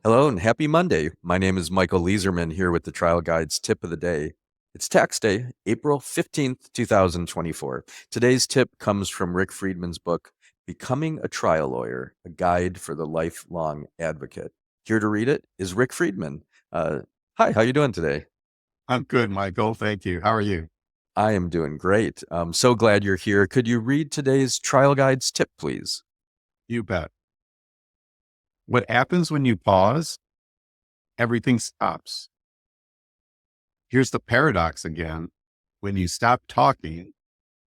Hello and happy Monday. My name is Michael Leizerman here with the Trial Guide's tip of the day. It's tax day, April 15th, 2024. Today's tip comes from Rick Friedman's book, Becoming a Trial Lawyer, a Guide for the Lifelong Advocate. Here to read it is Rick Friedman. Hi, how you doing today? I'm good, Michael. Thank you. How are you? I am doing great. I'm so glad you're here. Could you read today's Trial Guide's tip, please? You bet. What happens when you pause? Everything stops. Here's the paradox again. When you stop talking,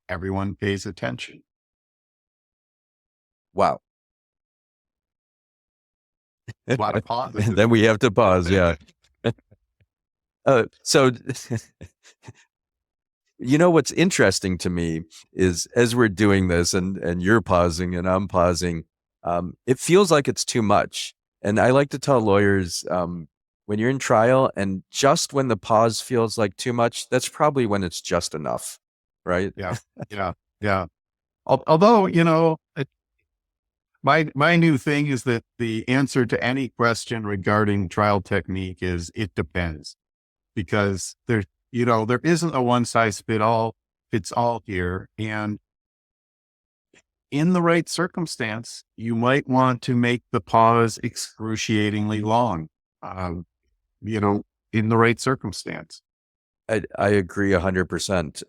everyone pays attention. Wow. A lot of pauses. Then we have to pause, yeah. So you know, what's interesting to me is as we're doing this and you're pausing and I'm pausing, it feels like it's too much. And I like to tell lawyers, when you're in trial and just when the pause feels like too much, that's probably when it's just enough, right? Yeah, yeah, yeah. Although, my new thing is that the answer to any question regarding trial technique is it depends, because there isn't a one size fits all here. And in the right circumstance, you might want to make the pause excruciatingly long, in the right circumstance. I agree 100%.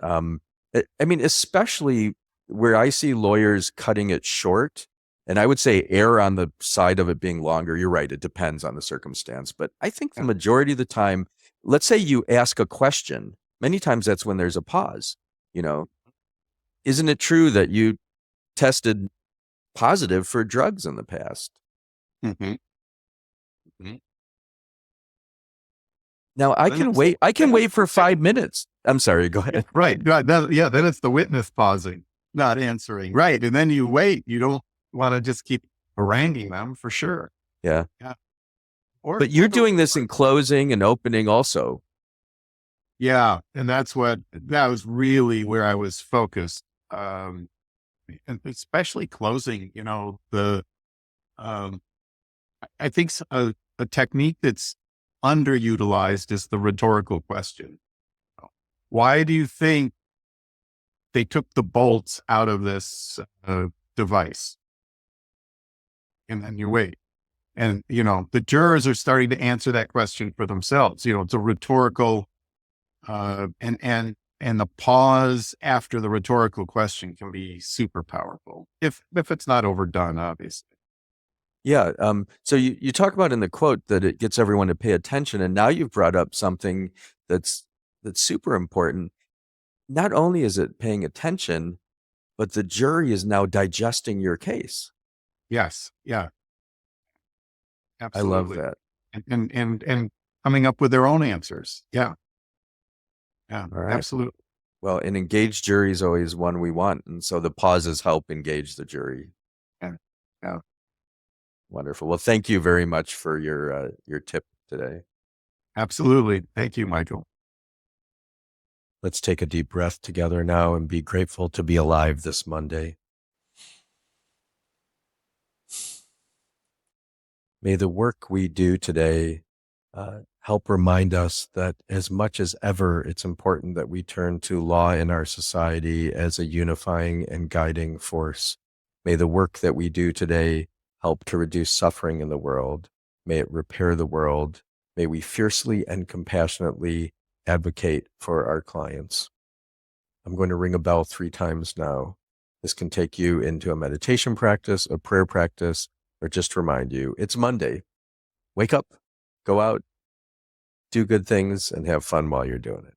I mean, especially where I see lawyers cutting it short, and I would say err on the side of it being longer. You're right. It depends on the circumstance. But I think the Yeah. majority of the time, let's say you ask a question, many times that's when there's a pause. You know, isn't it true that you tested positive for drugs in the past? Mhm. Mhm. Now I Then can it's wait. I can wait for 5 minutes. I'm sorry. Go yeah, ahead. right. Then it's the witness pausing, not answering. Right. And then you wait. You don't want to just keep haranguing them for sure. Yeah. Yeah. Or But you're doing this in closing and opening also. yeah. And that was really where I was focused. And especially closing, um, I think a technique that's underutilized is the rhetorical question. Why do you think they took the bolts out of this device? And then you wait. And, the jurors are starting to answer that question for themselves. It's a rhetorical, and the pause after the rhetorical question can be super powerful if it's not overdone, obviously. Yeah. So you talk about in the quote that it gets everyone to pay attention, and now you've brought up something that's that's super important. Not only is it paying attention, but the jury is now digesting your case. Yes. Yeah, I love absolutely. that. And coming up with their own answers. Yeah. Yeah, All right. absolutely. Well, an engaged jury is always one we want, and so the pauses help engage the jury. Yeah. Yeah, Wonderful. Well, thank you very much for your tip today. absolutely. Thank you, Michael. Let's take a deep breath together now and be grateful to be alive this Monday. May the work we do today help remind us that as much as ever, it's important that we turn to law in our society as a unifying and guiding force. May the work that we do today help to reduce suffering in the world. May it repair the world. May we fiercely and compassionately advocate for our clients. I'm going to ring a bell 3 times now. This can take you into a meditation practice, a prayer practice, or just remind you it's Monday. Wake up, go out, do good things, and have fun while you're doing it.